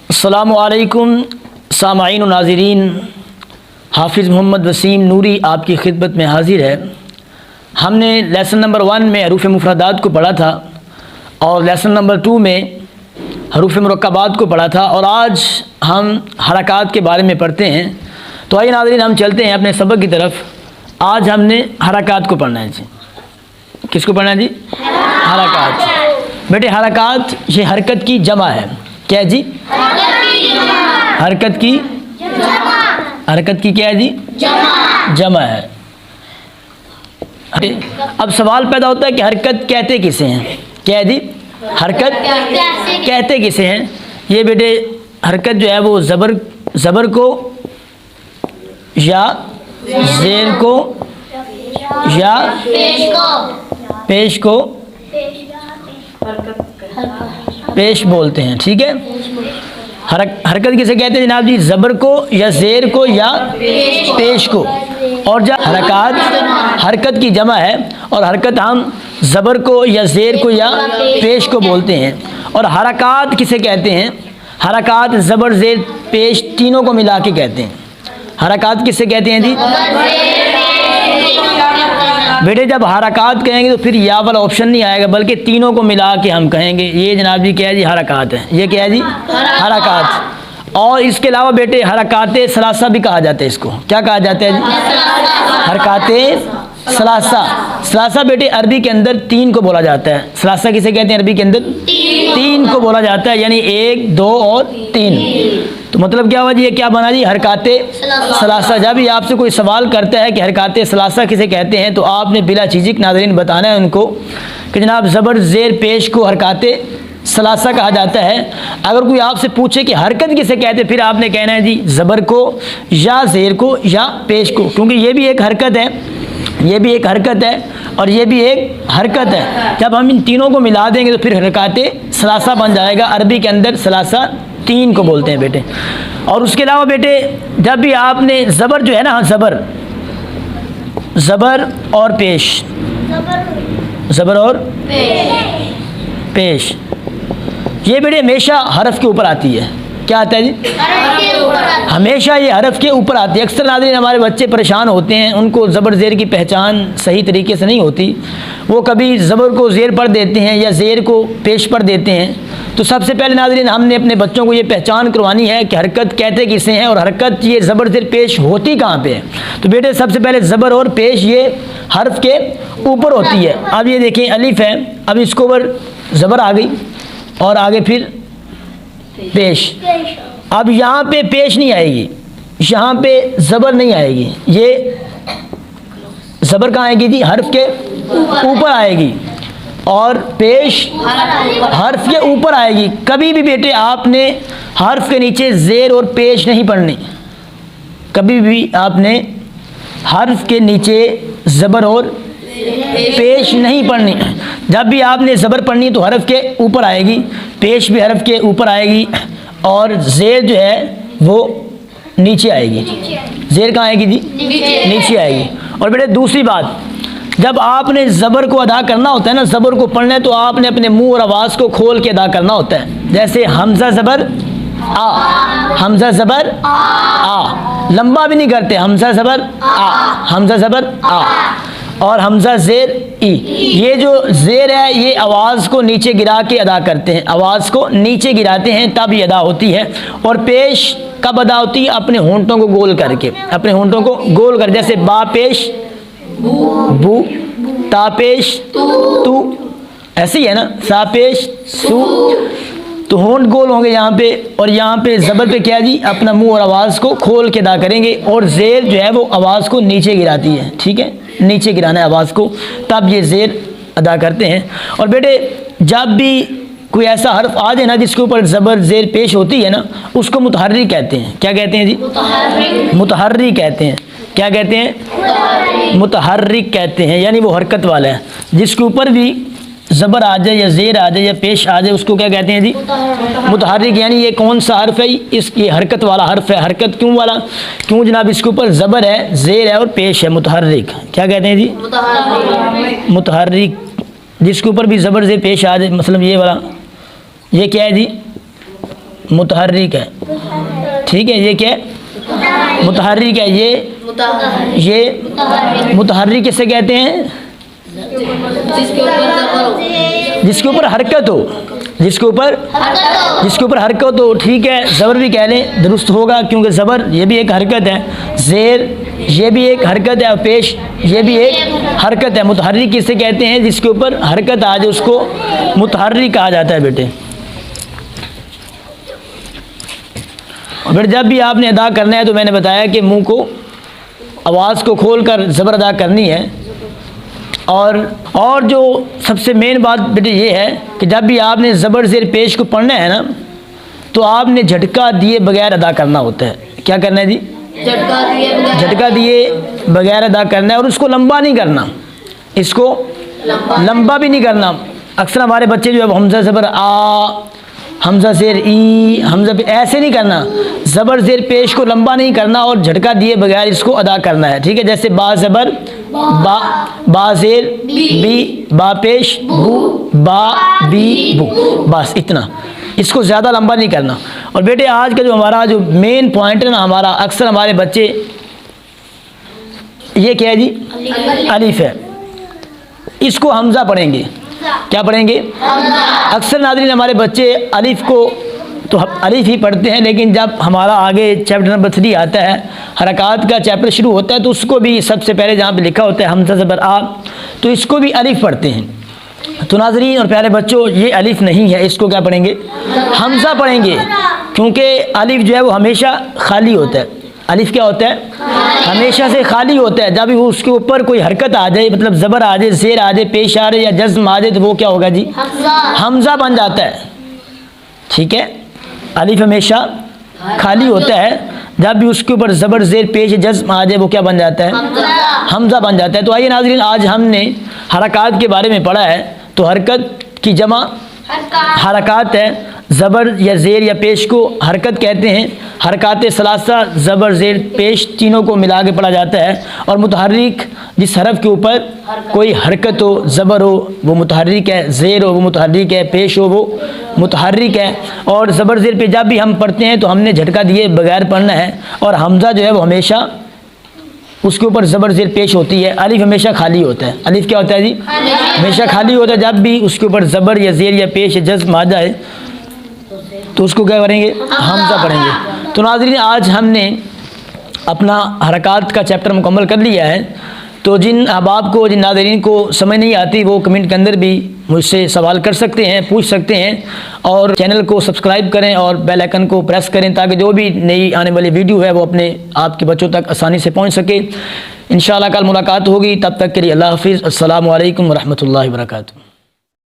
السلام علیکم سامعین و ناظرین، حافظ محمد وسیم نوری آپ کی خدمت میں حاضر ہے۔ ہم نے لیسن نمبر 1 میں حروف مفردات کو پڑھا تھا اور لیسن نمبر 2 میں حروف مرکبات کو پڑھا تھا، اور آج ہم حرکات کے بارے میں پڑھتے ہیں۔ تو آئیے ناظرین، ہم چلتے ہیں اپنے سبق کی طرف۔ آج ہم نے حرکات کو پڑھنا ہے جی۔ کس کو پڑھنا ہے جی؟ حرکات۔ بیٹے حرکات یہ حرکت کی جمع ہے۔ کیا جی؟ حرکت کی حرکت کی کیا ہے جی؟ جمع ہے۔ اب سوال پیدا ہوتا ہے کہ حرکت کہتے کسے ہیں؟ کیا ہے جی؟ حرکت کہتے کسے ہیں؟ یہ بیٹے حرکت جو ہے وہ زبر کو یا زیر کو یا پیش کو پیش بولتے ہیں، ٹھیک ہے؟ حرکت کسے کہتے ہیں جناب جی؟ زبر کو یا زیر کو یا پیش کو۔ اور جب حرکت کی جمع ہے، اور حرکت ہم زبر کو یا زیر کو یا پیش کو بولتے ہیں۔ اور حرکات کسے کہتے ہیں؟ حرکات زبر زیر پیش تینوں کو ملا کے کہتے ہیں۔ حرکات کسے کہتے ہیں جی؟ بیٹے جب حرکات کہیں گے تو پھر یا والا آپشن نہیں آئے گا، بلکہ تینوں کو ملا کے ہم کہیں گے یہ جناب جی کیا ہے جی؟ حرکات ہے۔ یہ کیا ہے جی؟ حرکات۔ اور اس کے علاوہ بیٹے حرکات ثلاثہ بھی کہا جاتا ہے۔ اس کو کیا کہا جاتا ہے جی؟ حرکات ثلاثہ۔ ثلاثہ بیٹے عربی کے اندر 3 کو بولا جاتا ہے۔ ثلاثہ کسے کہتے ہیں عربی کے اندر؟ 3 کو بولا جاتا ہے، یعنی 1، 2 اور 3۔ تو مطلب کیا ہوا جی؟ یہ کیا بنا جی؟ حرکات ثلاثہ۔ جب بھی آپ سے کوئی سوال کرتا ہے کہ حرکات ثلاثہ کسے کہتے ہیں، تو آپ نے بلا جھجک ناظرین بتانا ہے ان کو کہ جناب زبر زیر پیش کو حرکات ثلاثہ کہا جاتا ہے۔ اگر کوئی آپ سے پوچھے کہ حرکت کسے کہتے ہیں، پھر آپ نے کہنا ہے جی زبر کو یا زیر کو یا پیش کو، کیونکہ یہ بھی ایک حرکت ہے، یہ بھی ایک حرکت ہے اور یہ بھی ایک حرکت ہے۔ جب ہم ان تینوں کو ملا دیں گے تو پھر حرکات ثلاثہ بن جائے گا۔ عربی کے اندر ثلاثہ 3 کو بولتے ہیں بیٹے۔ اور اس کے علاوہ بیٹے جب بھی آپ نے زبر جو ہے نا، زبر اور پیش، زبر اور پیش، یہ بیٹے ہمیشہ حرف کے اوپر آتی ہے۔ کیا آتا ہے جی؟ ہمیشہ یہ حرف کے اوپر آتی ہے۔ اکثر ناظرین ہمارے بچے پریشان ہوتے ہیں، ان کو زبر زیر کی پہچان صحیح طریقے سے نہیں ہوتی، وہ کبھی زبر کو زیر پڑھ دیتے ہیں یا زیر کو پیش پڑھ دیتے ہیں۔ تو سب سے پہلے ناظرین ہم نے اپنے بچوں کو یہ پہچان کروانی ہے کہ حرکت کہتے کسے ہیں اور حرکت یہ زبر زیر پیش ہوتی کہاں پہ ہے۔ تو بیٹے سب سے پہلے زبر اور پیش یہ حرف کے اوپر ہوتی ہے۔ اب یہ دیکھیں الف ہے، اب اس کو اوپر زبر آ گئی اور آگے پھر پیش۔ اب یہاں پہ پیش نہیں آئے گی، یہاں پہ زبر نہیں آئے گی، یہ زبر کہاں آئے گی جی؟ حرف کے اوپر آئے گی، اور پیش حرف کے اوپر آئے گی۔ کبھی بھی بیٹے آپ نے حرف کے نیچے زیر اور پیش نہیں پڑھنی، کبھی بھی آپ نے حرف کے نیچے زبر اور پیش نہیں پڑھنی۔ جب بھی آپ نے زبر پڑھنی ہے تو حرف کے اوپر آئے گی، پیش بھی حرف کے اوپر آئے گی، اور زیر جو ہے وہ نیچے آئے گی۔ زیر کہاں آئے گی جی؟ نیچے آئے گی۔ اور بیٹے دوسری بات، جب آپ نے زبر کو ادا کرنا ہوتا ہے نا، زبر کو پڑھنا ہے، تو آپ نے اپنے منہ اور آواز کو کھول کے ادا کرنا ہوتا ہے۔ جیسے حمزہ زبر آ، حمزہ زبر آ، لمبا بھی نہیں کرتے، حمزہ زبر آ، حمزہ زبر آ، اور حمزہ زیر ای۔ یہ جو زیر ہے یہ آواز کو نیچے گرا کے ادا کرتے ہیں، آواز کو نیچے گراتے ہیں تب یہ ادا ہوتی ہے۔ اور پیش کب ادا ہوتی ہے؟ اپنے ہونٹوں کو گول کر کے، اپنے ہونٹوں کو گول کر، جیسے با پیش بو، تا پیش تو، ایسے ہی ہے نا، سا پیش سو، تو ہونٹ گول ہوں گے یہاں پہ، اور یہاں پہ زبر پہ کیا جی؟ اپنا منہ اور آواز کو کھول کے ادا کریں گے، اور زیر جو ہے وہ آواز کو نیچے گراتی ہے، ٹھیک ہے؟ نیچے گرانا ہے آواز کو، تب یہ زیر ادا کرتے ہیں۔ اور بیٹے جب بھی کوئی ایسا حرف آ جائے نا جس کے اوپر زبر زیر پیش ہوتی ہے نا، اس کو متحرک کہتے ہیں۔ کیا کہتے ہیں جی؟ متحرک کہتے ہیں۔ کیا کہتے ہیں؟ متحرک کہتے ہیں، یعنی وہ حرکت والا ہے۔ جس کے اوپر بھی زبر آ جائے یا زیر آ جائے یا پیش آ جائے اس کو کیا کہتے ہیں جی؟ متحرک۔ یعنی یہ کون سا حرف ہے؟ اس کی حرکت والا حرف ہے۔ حرکت کیوں والا؟ کیوں جناب اس کے اوپر زبر ہے، زیر ہے اور پیش ہے، متحرک۔ کیا کہتے ہیں جی؟ متحرک۔ جس کے اوپر بھی زبر زیر پیش آ جائے، مثلا یہ والا، یہ کیا ہے جی؟ متحرک ہے، ٹھیک ہے، یہ کیا ہے؟ متحرک ہے، یہ متحرک کسے کہتے ہیں؟ جس کے اوپر حرکت ہو، جس کے اوپر حرکت ہو، ٹھیک ہے، زبر بھی کہہ لیں درست ہوگا، کیونکہ زبر یہ بھی ایک حرکت ہے، زیر یہ بھی ایک حرکت ہے، اور پیش یہ بھی ایک حرکت ہے۔ متحرک کسے کہتے ہیں؟ جس کے اوپر حرکت آ جائے اس کو متحرک کہا جاتا ہے بیٹے۔ اور پھر جب بھی آپ نے ادا کرنا ہے تو میں نے بتایا کہ منہ کو، آواز کو کھول کر زبر ادا کرنی ہے، اور جو سب سے مین بات بیٹے یہ ہے کہ جب بھی آپ نے زبر زیر پیش کو پڑھنا ہے نا تو آپ نے جھٹکا دیے بغیر ادا کرنا ہوتا ہے۔ کیا کرنا ہے جی؟ جھٹکا دیے بغیر ادا کرنا ہے، اور اس کو لمبا نہیں کرنا، اس کو لمبا بھی نہیں کرنا۔ اکثر ہمارے بچے جو ہے حمزہ زبر آ، حمزہ زیر ای، حمزہ ایسے نہیں کرنا، زبر زیر پیش کو لمبا نہیں کرنا اور جھٹکا دیے بغیر اس کو ادا کرنا ہے، ٹھیک ہے؟ جیسے با زبر با، با زیر بی، با پیش بو، با بی بو، بس اتنا، اس کو زیادہ لمبا نہیں کرنا۔ اور بیٹے آج کا جو ہمارا جو مین پوائنٹ ہے نا ہمارا، اکثر ہمارے بچے یہ کیا ہے جی؟ الف ہے، اس کو حمزہ پڑھیں گے۔ کیا پڑھیں گے؟ اکثر ناظرین ہمارے بچے الف کو تو الف ہی پڑھتے ہیں، لیکن جب ہمارا آگے چیپٹر نمبر 3 آتا ہے، حرکات کا چیپٹر شروع ہوتا ہے، تو اس کو بھی سب سے پہلے جہاں پہ لکھا ہوتا ہے حمزہ زبر آ، تو اس کو بھی الف پڑھتے ہیں۔ تو ناظرین اور پیارے بچوں، یہ الف نہیں ہے، اس کو کیا پڑھیں گے؟ حمزہ پڑھیں گے، کیونکہ الف جو ہے وہ ہمیشہ خالی ہوتا ہے۔ الف کیا ہوتا ہے؟ ہمیشہ سے خالی ہوتا ہے۔ جب اس کے اوپر کوئی حرکت آ جائے، مطلب زبر آ جائے، زیر آ جائے، پیش آ جائے یا جزم آ جائے، تو وہ کیا ہوگا جی؟ حمزہ بن جاتا ہے، ٹھیک ہے؟ الف ہمیشہ خالی ہوتا ہے، جب بھی اس کے اوپر زبر زیر پیش جزم آ جائے وہ کیا بن جاتا ہے؟ حمزہ بن جاتا ہے۔ تو آئیے ناظرین، آج ہم نے حرکات کے بارے میں پڑھا ہے۔ تو حرکت کی جمع حرکات ہے، زبر یا زیر یا پیش کو حرکت کہتے ہیں۔ حرکات ثلاثہ، زبر زیر پیش تینوں کو ملا کے پڑھا جاتا ہے۔ اور متحرک جس حرف کے اوپر کوئی حرکت ہو، زبر ہو وہ متحرک ہے، زیر ہو وہ متحرک ہے، پیش ہو وہ متحرک ہے۔ اور زبر زیر پہ جب بھی ہم پڑھتے ہیں تو ہم نے جھٹکا دیے بغیر پڑھنا ہے، اور حمزہ جو ہے وہ ہمیشہ اس کے اوپر زبر زیر پیش ہوتی ہے۔ الف ہمیشہ خالی ہوتا ہے۔ الف کیا ہوتا ہے جی؟ ہمیشہ خالی ہوتا ہے۔ جب بھی اس کے اوپر زبر یا زیر یا پیش یا جزم آ جائے تو اس کو کیا کریں گے؟ حمزہ پڑھیں گے۔ تو ناظرین آج ہم نے اپنا حرکات کا چیپٹر مکمل کر لیا ہے۔ تو جن احباب کو، جن ناظرین کو سمجھ نہیں آتی، وہ کمنٹ کے اندر بھی مجھ سے سوال کر سکتے ہیں، پوچھ سکتے ہیں، اور چینل کو سبسکرائب کریں اور بیل آئیکن کو پریس کریں تاکہ جو بھی نئی آنے والی ویڈیو ہے وہ اپنے آپ کے بچوں تک آسانی سے پہنچ سکے۔ انشاءاللہ کل ملاقات ہوگی، تب تک کے لیے اللہ حافظ۔ السلام علیکم ورحمۃ اللہ وبرکاتہ۔